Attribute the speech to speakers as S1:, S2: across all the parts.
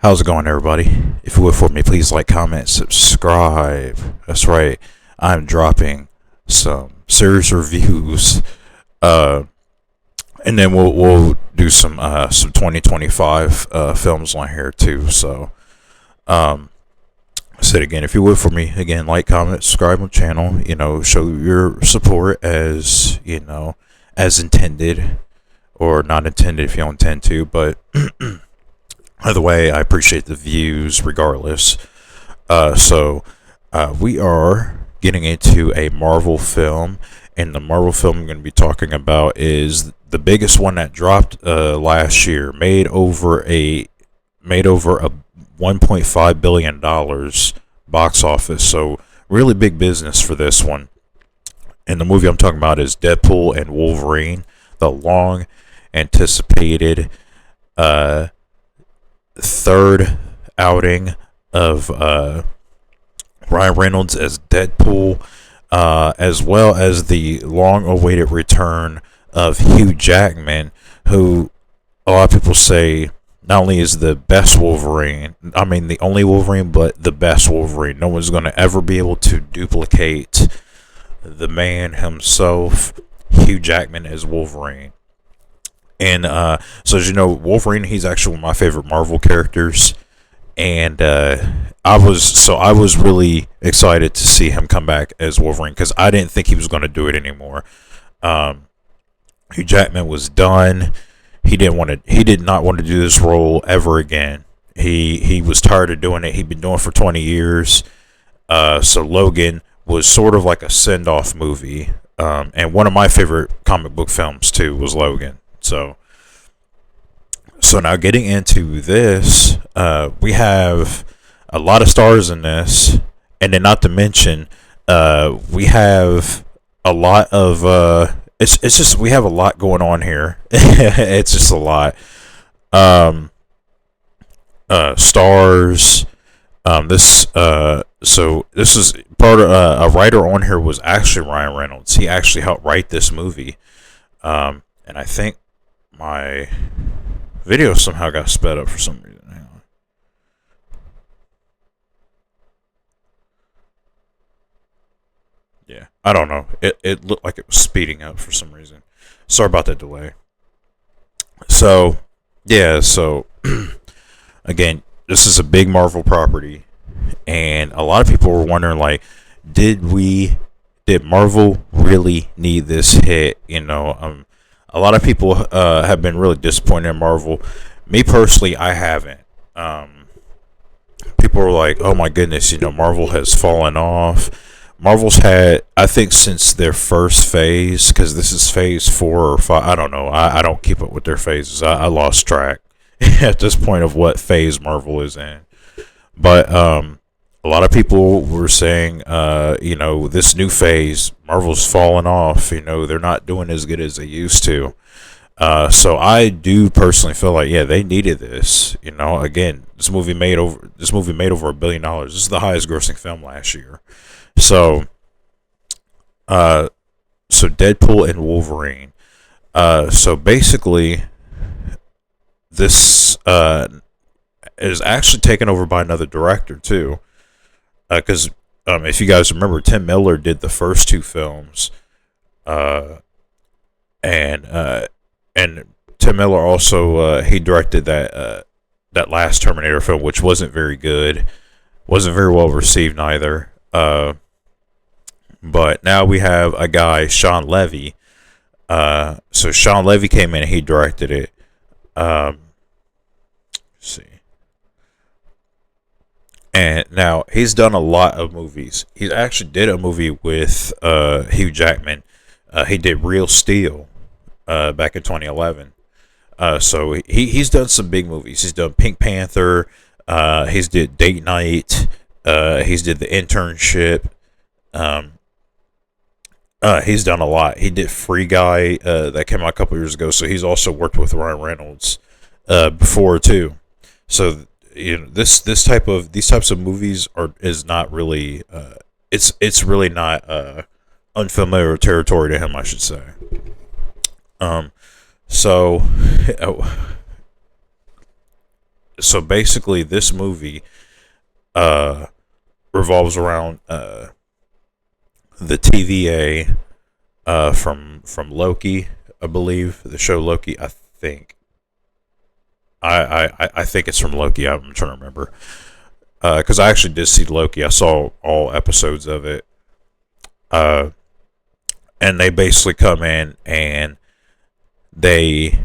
S1: How's it going, everybody? If you would for me, please like, comment, subscribe. That's right. I'm dropping some series reviews, uh, and then we'll do some 2025 films on here too. So, um, I said again, if you would for me, again, like, comment, subscribe on the channel. Show your support as intended or not intended if you don't intend to, but. Either way, I appreciate the views regardless. We are getting into a Marvel film, and the Marvel film I'm going to be talking about is the biggest one that dropped last year, made over a 1.5 billion dollars box office. So really big business for this one. And the movie I'm talking about is Deadpool and Wolverine, the long anticipated third outing of Ryan Reynolds as Deadpool, as well as the long-awaited return of Hugh Jackman, who a lot of people say not only is the best Wolverine, I mean the only Wolverine, but the best Wolverine. No one's going to ever be able to duplicate the man himself, Hugh Jackman as Wolverine. And so as you know, Wolverine, he's actually one of my favorite Marvel characters. And I was really excited to see him come back as Wolverine because I didn't think he was going to do it anymore. Hugh Jackman was done. He did not want to do this role ever again. He was tired of doing it. He'd been doing it for 20 years. So Logan was sort of like a send-off movie. And one of my favorite comic book films too was Logan. So now getting into this, we have a lot of stars in this, and then not to mention, we have a lot of it's just we have a lot going on here. It's just a lot. Stars. This is part of a writer on here was actually Ryan Reynolds. He actually helped write this movie, and I think my video somehow got sped up for some reason. Hang on. Yeah, I don't know. It looked like it was speeding up for some reason. Sorry about that delay. So, yeah, again, this is a big Marvel property, and a lot of people were wondering, like, did Marvel really need this hit? A lot of people have been really disappointed in Marvel. Me personally, I haven't. People are like, "Oh my goodness, Marvel has fallen off." Marvel's had, I think, since their first phase, because this is phase 4 or 5. I don't know. I don't keep up with their phases. I lost track at this point of what phase Marvel is in. But a lot of people were saying, this new phase, Marvel's fallen off. They're not doing as good as they used to. So I do personally feel like, yeah, they needed this. Again, this movie made over $1 billion. This is the highest grossing film last year. So Deadpool and Wolverine. So basically, this is actually taken over by another director too. Because if you guys remember, Tim Miller did the first two films, and Tim Miller also he directed that last Terminator film, which wasn't very good, wasn't very well received neither. But now we have a guy, Sean Levy. So Sean Levy came in and he directed it. Let's see. And now he's done a lot of movies. He actually did a movie with Hugh Jackman. He did Real Steel back in 2011. So he's done some big movies. He's done Pink Panther. He's did Date Night. He's did The Internship. He's done a lot. He did Free Guy that came out a couple years ago. So he's also worked with Ryan Reynolds before too. So these types of movies is not really it's really not unfamiliar territory to him, I should say. So So basically, this movie uh revolves around the TVA from Loki, I believe, the show Loki. I think I think it's from Loki. I'm trying to remember because I actually did see Loki. I saw all episodes of it. Uh, and they basically come in and they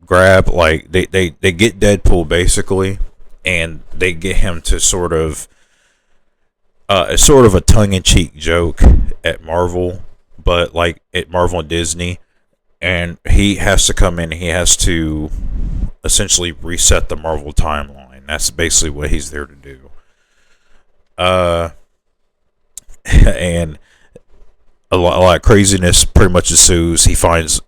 S1: grab like they get Deadpool basically, and they get him to sort of it's sort of a tongue-in-cheek joke at Marvel, but like at Marvel and Disney, and he has to come in. He has to essentially reset the Marvel timeline. That's basically what he's there to do. And a lot of craziness pretty much ensues. He finds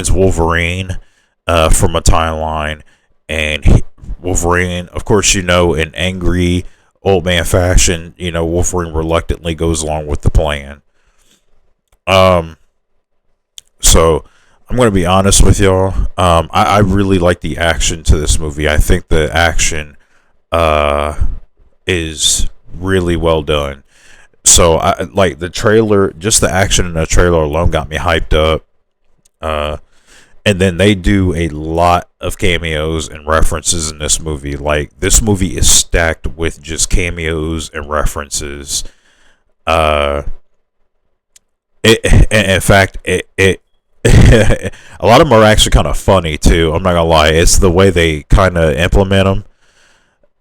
S1: Wolverine from a timeline, and Wolverine, of course, in angry old man fashion, Wolverine reluctantly goes along with the plan. So I'm going to be honest with y'all. I really like the action to this movie. I think the action is really well done. So I like the trailer. Just the action in the trailer alone got me hyped up. And then they do a lot of cameos and references in this movie. Like, this movie is stacked with just cameos and references. In fact, a lot of them are actually kind of funny too. I'm not gonna lie. It's the way they kind of implement them.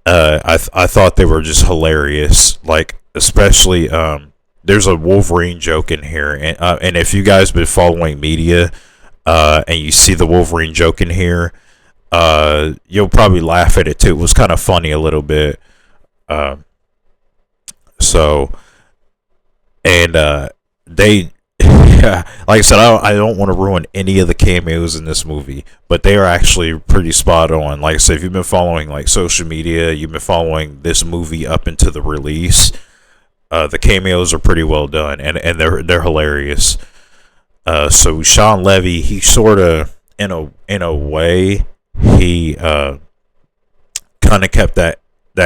S1: I thought they were just hilarious. Like, especially there's a Wolverine joke in here, and if you guys been following media, and you see the Wolverine joke in here, you'll probably laugh at it too. It was kind of funny a little bit. They, like I said, I don't want to ruin any of the cameos in this movie, but they are actually pretty spot on. Like I said, if you've been following like social media, you've been following this movie up into the release, the cameos are pretty well done, and they're hilarious. So Sean Levy, he sort of, in a way, he kind of kept that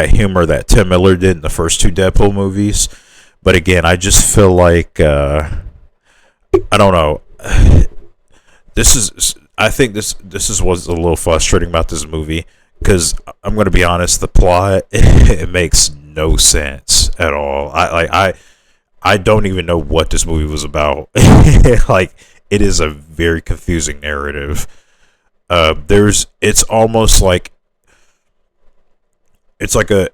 S1: humor that Tim Miller did in the first two Deadpool movies. But again, I just feel like I don't know. I think this is what's a little frustrating about this movie, because I'm going to be honest, the plot it makes no sense at all. I don't even know what this movie was about. Like, it is a very confusing narrative. It's almost like it's like a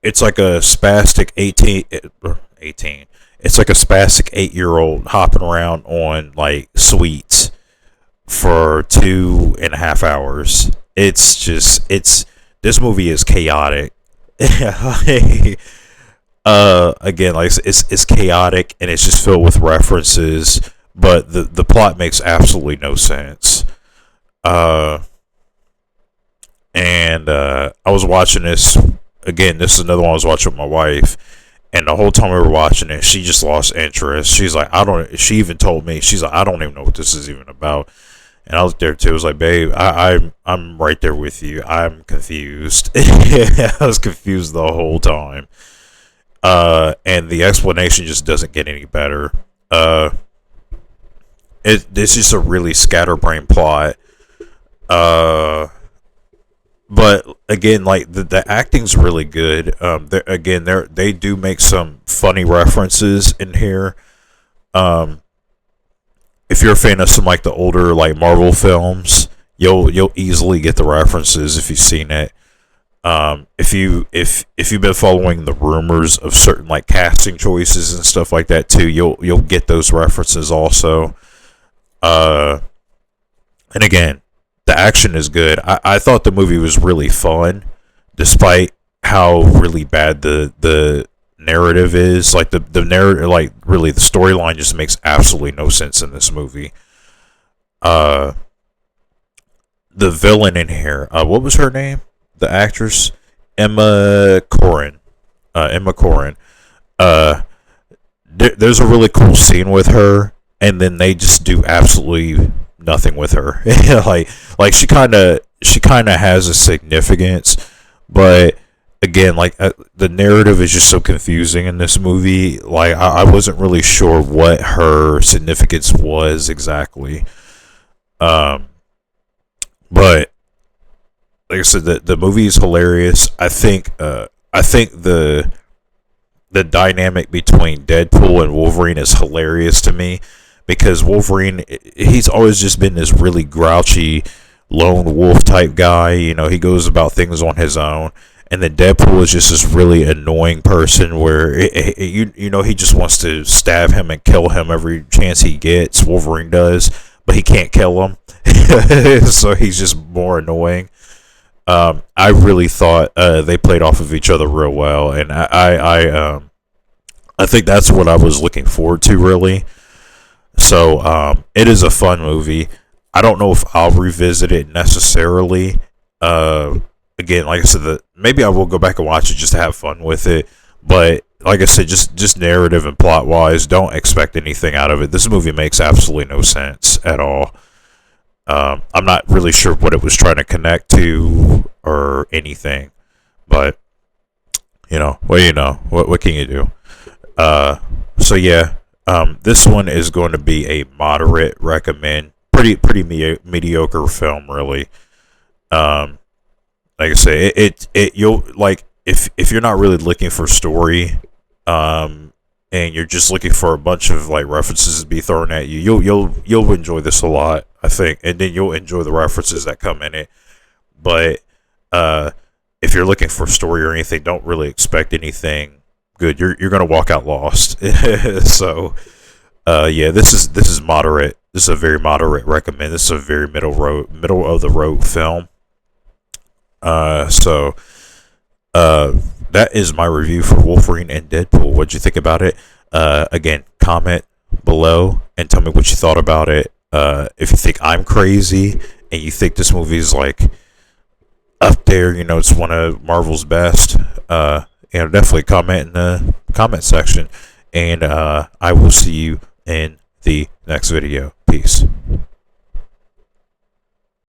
S1: spastic 18. It's like a spastic 8-year-old hopping around on like sweets for 2.5 hours. This movie is chaotic. Again, like it's chaotic, and it's just filled with references, but the plot makes absolutely no sense. I was watching this again. This is another one I was watching with my wife, and the whole time we were watching it, she just lost interest. She's like, she even told me, she's like, I don't even know what this is even about. And I was there too. I was like, babe, I'm right there with you. I'm confused. I was confused the whole time. And the explanation just doesn't get any better. It's just a really scatterbrained plot. But again, like the acting's really good. They do make some funny references in here. If you're a fan of some like the older like Marvel films, you'll easily get the references if you've seen it. If you've been following the rumors of certain like casting choices and stuff like that too, you'll get those references also. And again, the action is good. I thought the movie was really fun, despite how really bad the narrative is. Like the narrative, like really the storyline just makes absolutely no sense in this movie. The villain in here, what was her name? The actress, Emma Corrin. There's a really cool scene with her, and then they just do absolutely nothing with her. like she kind of has a significance, but again, like the narrative is just so confusing in this movie. Like I wasn't really sure what her significance was exactly. Um, but like I said, the movie is hilarious. I think the dynamic between Deadpool and Wolverine is hilarious to me because Wolverine, he's always just been this really grouchy lone wolf type guy. You know, he goes about things on his own. And then Deadpool is just this really annoying person where you know he just wants to stab him and kill him every chance he gets. Wolverine does, but he can't kill him, so he's just more annoying. I really thought they played off of each other real well, and I think that's what I was looking forward to really. So it is a fun movie. I don't know if I'll revisit it necessarily. Again, like I said, maybe I will go back and watch it just to have fun with it. But like I said, just narrative and plot wise, don't expect anything out of it. This movie makes absolutely no sense at all. I'm not really sure what it was trying to connect to or anything, but you know, well, you know, what can you do? So yeah, this one is going to be a moderate recommend. Pretty mediocre film, really. Like I say, it you'll like if you're not really looking for story, and you're just looking for a bunch of like references to be thrown at you, you'll enjoy this a lot, I think, and then you'll enjoy the references that come in it. But if you're looking for story or anything, don't really expect anything good. You're gonna walk out lost. So yeah, this is moderate. This is a very moderate recommend. This is a very middle of the road film. So that is my review for Wolverine and Deadpool. What'd you think about it? Again, comment below and tell me what you thought about it. If you think I'm crazy and you think this movie is like up there, you know, it's one of Marvel's best, definitely comment in the comment section. And I will see you in the next video. Peace.